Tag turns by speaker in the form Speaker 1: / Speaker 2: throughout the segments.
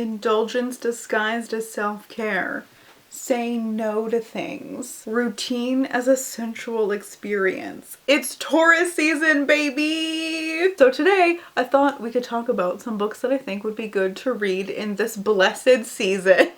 Speaker 1: Indulgence disguised as self-care. Saying no to things. Routine as a sensual experience. It's Taurus season, baby! So today, I thought we could talk about some books that I think would be good to read in this blessed season.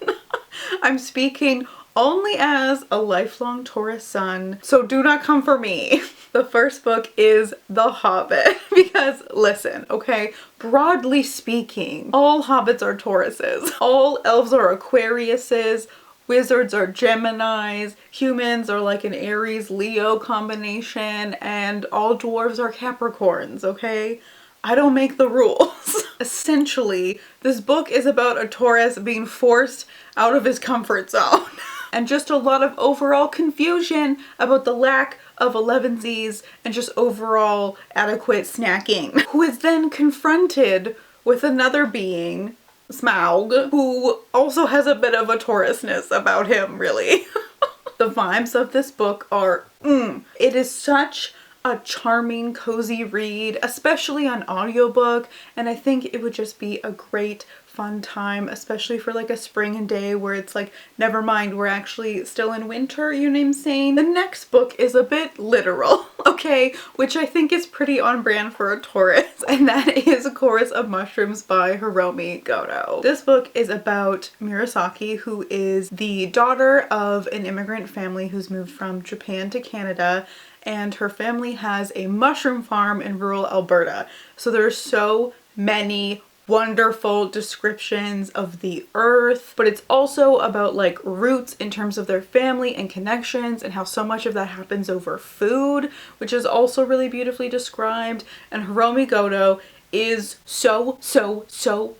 Speaker 1: I'm speaking only as a lifelong Taurus sun, so do not come for me. The first book is The Hobbit, because listen, okay, broadly speaking, all hobbits are Tauruses. All elves are Aquariuses. Wizards are Geminis, humans are like an Aries-Leo combination, and all dwarves are Capricorns, okay? I don't make the rules. Essentially, this book is about a Taurus being forced out of his comfort zone. And just a lot of overall confusion about the lack of 11sies and just overall adequate snacking. Who is then confronted with another being, Smaug, who also has a bit of a Taurusness about him, really. The vibes of this book are, it is such a charming, cozy read, especially on audiobook, and I think it would just be a great fun time, especially for like a spring day where it's like, never mind, we're actually still in winter, you know what I'm saying? The next book is a bit literal, okay, which I think is pretty on brand for a Taurus, and that is A Chorus of Mushrooms by Hiromi Goto. This book is about Murasaki, who is the daughter of an immigrant family who's moved from Japan to Canada, and her family has a mushroom farm in rural Alberta. So there's so many wonderful descriptions of the earth, but it's also about like roots in terms of their family and connections and how so much of that happens over food, which is also really beautifully described. And Hiromi Goto is so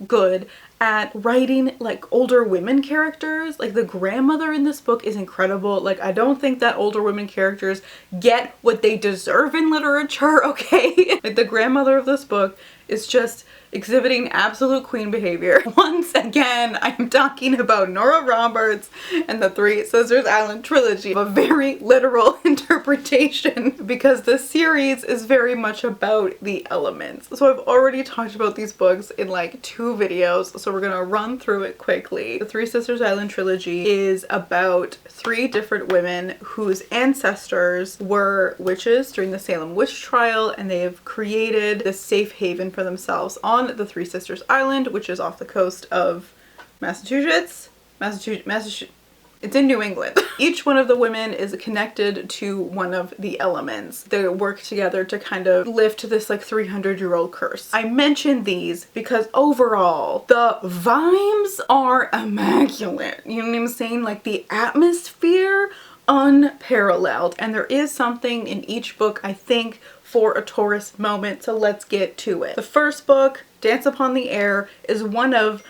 Speaker 1: good at writing like older women characters. Like the grandmother in this book is incredible. Like I don't think that older women characters get what they deserve in literature, okay? Like the grandmother of this book is just exhibiting absolute queen behavior. Once again, I'm talking about Nora Roberts and the Three Sisters Island trilogy, a very literal interpretation, because this series is very much about the elements. So I've already talked about these books in like 2 videos, so we're gonna run through it quickly. The Three Sisters Island trilogy is about 3 different women whose ancestors were witches during the Salem witch trial, and they have created this safe haven for themselves on the Three Sisters Island, which is off the coast of Massachusetts. It's in New England. Each one of the women is connected to one of the elements. They work together to kind of lift this like 300-year-old curse. I mention these because overall, the vibes are immaculate. You know what I'm saying? Like the atmosphere, unparalleled. And there is something in each book, I think, for a Taurus moment, so let's get to it. The first book, Dance Upon the Air, is one of,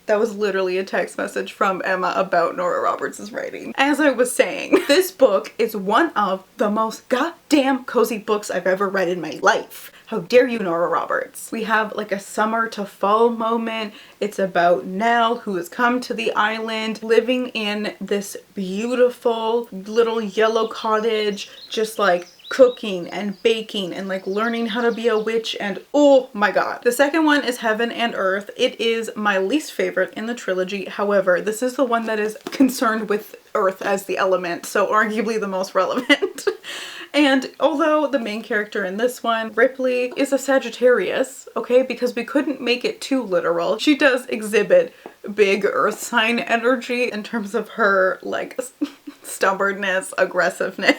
Speaker 1: that was literally a text message from Emma about Nora Roberts' writing. As I was saying, this book is one of the most goddamn cozy books I've ever read in my life. How dare you, Nora Roberts? We have like a summer to fall moment. It's about Nell, who has come to the island, living in this beautiful little yellow cottage, just like cooking and baking and like learning how to be a witch, and oh my god. The second one is Heaven and Earth. It is my least favorite in the trilogy. However, this is the one that is concerned with Earth as the element, so arguably the most relevant. And although the main character in this one, Ripley, is a Sagittarius, okay, because we couldn't make it too literal, she does exhibit big earth sign energy in terms of her like stubbornness, aggressiveness.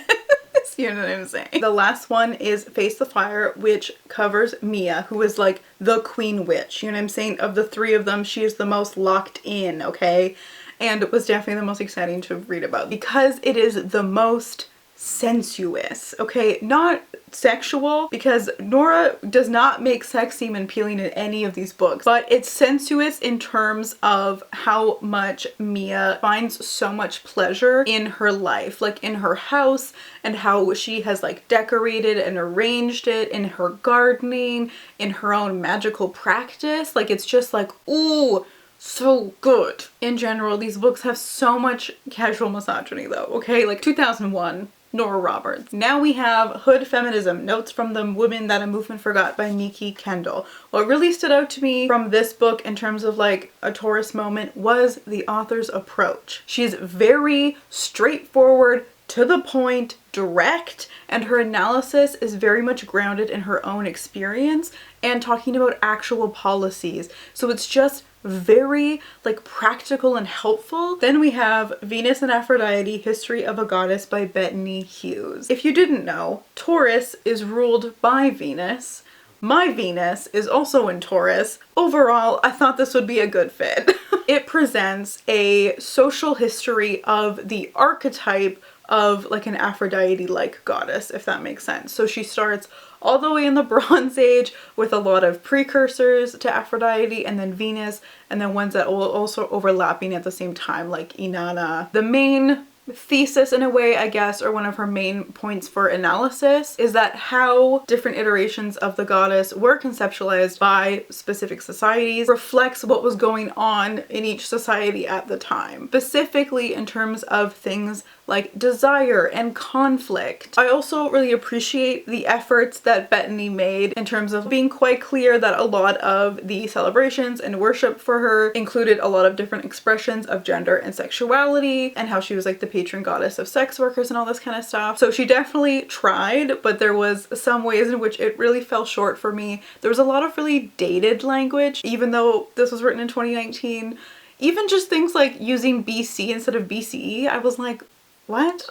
Speaker 1: You know what I'm saying? The last one is Face the Fire, which covers Mia, who is like the queen witch. You know what I'm saying? Of the 3 of them, she is the most locked in, okay? And it was definitely the most exciting to read about because it is the most sensuous, okay? Not sexual, because Nora does not make sex seem appealing in any of these books, but it's sensuous in terms of how much Mia finds so much pleasure in her life, like in her house, and how she has like decorated and arranged it, in her gardening, in her own magical practice. Like it's just like, ooh, so good. In general, these books have so much casual misogyny though, okay? Like 2001, Nora Roberts. Now we have Hood Feminism, Notes from the Women That a Movement Forgot by Miki Kendall. What really stood out to me from this book in terms of like a Taurus moment was the author's approach. She's very straightforward, to the point, direct, and her analysis is very much grounded in her own experience and talking about actual policies. So it's just very like practical and helpful. Then we have Venus and Aphrodite, History of a Goddess by Bettany Hughes. If you didn't know, Taurus is ruled by Venus. My Venus is also in Taurus. Overall, I thought this would be a good fit. It presents a social history of the archetype of like an Aphrodite-like goddess, if that makes sense. So she starts all the way in the Bronze Age with a lot of precursors to Aphrodite and then Venus, and then ones that will also overlapping at the same time, like Inanna. The main thesis in a way, I guess, or one of her main points for analysis is that how different iterations of the goddess were conceptualized by specific societies reflects what was going on in each society at the time, specifically in terms of things like desire and conflict. I also really appreciate the efforts that Bettany made in terms of being quite clear that a lot of the celebrations and worship for her included a lot of different expressions of gender and sexuality, and how she was like the patron goddess of sex workers and all this kind of stuff. So she definitely tried, but there was some ways in which it really fell short for me. There was a lot of really dated language, even though this was written in 2019. Even just things like using BC instead of BCE, I was like, what?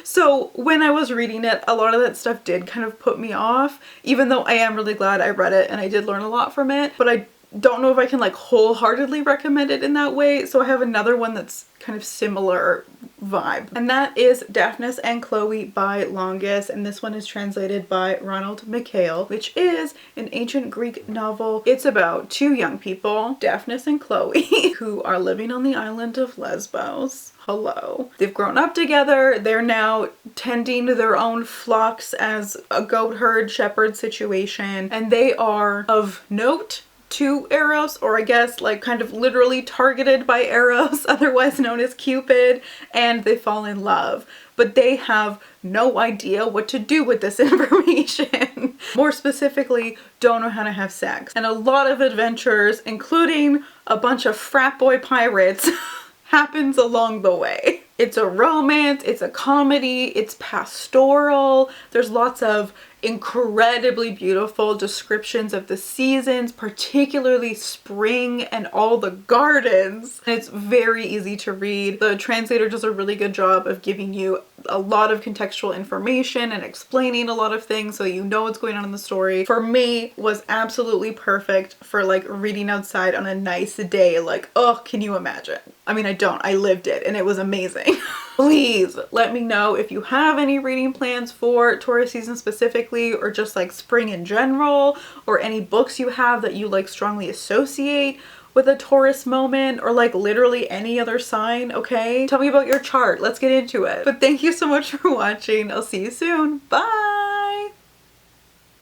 Speaker 1: So when I was reading it, a lot of that stuff did kind of put me off, even though I am really glad I read it and I did learn a lot from it, but I don't know if I can like wholeheartedly recommend it in that way. So I have another one that's kind of similar vibe, and that is Daphnis and Chloe by Longus, and this one is translated by Ronald McHale, which is an ancient Greek novel. It's about two young people, Daphnis and Chloe, who are living on the island of Lesbos. Hello. They've grown up together. They're now tending their own flocks as a goat herd shepherd situation, and they are of note to Eros, or I guess like kind of literally targeted by Eros, otherwise known as Cupid, and they fall in love. But they have no idea what to do with this information. More specifically, don't know how to have sex. And a lot of adventures, including a bunch of frat boy pirates, happens along the way. It's a romance, it's a comedy, it's pastoral. There's lots of incredibly beautiful descriptions of the seasons, particularly spring and all the gardens. And it's very easy to read. The translator does a really good job of giving you a lot of contextual information and explaining a lot of things so you know what's going on in the story. For me, was absolutely perfect for like reading outside on a nice day. Like, oh, can you imagine? I mean, I don't. I lived it and it was amazing. Please let me know if you have any reading plans for Taurus season specifically, or just like spring in general, or any books you have that you like strongly associate with a Taurus moment, or like literally any other sign, okay? Tell me about your chart. Let's get into it. But thank you so much for watching. I'll see you soon. Bye!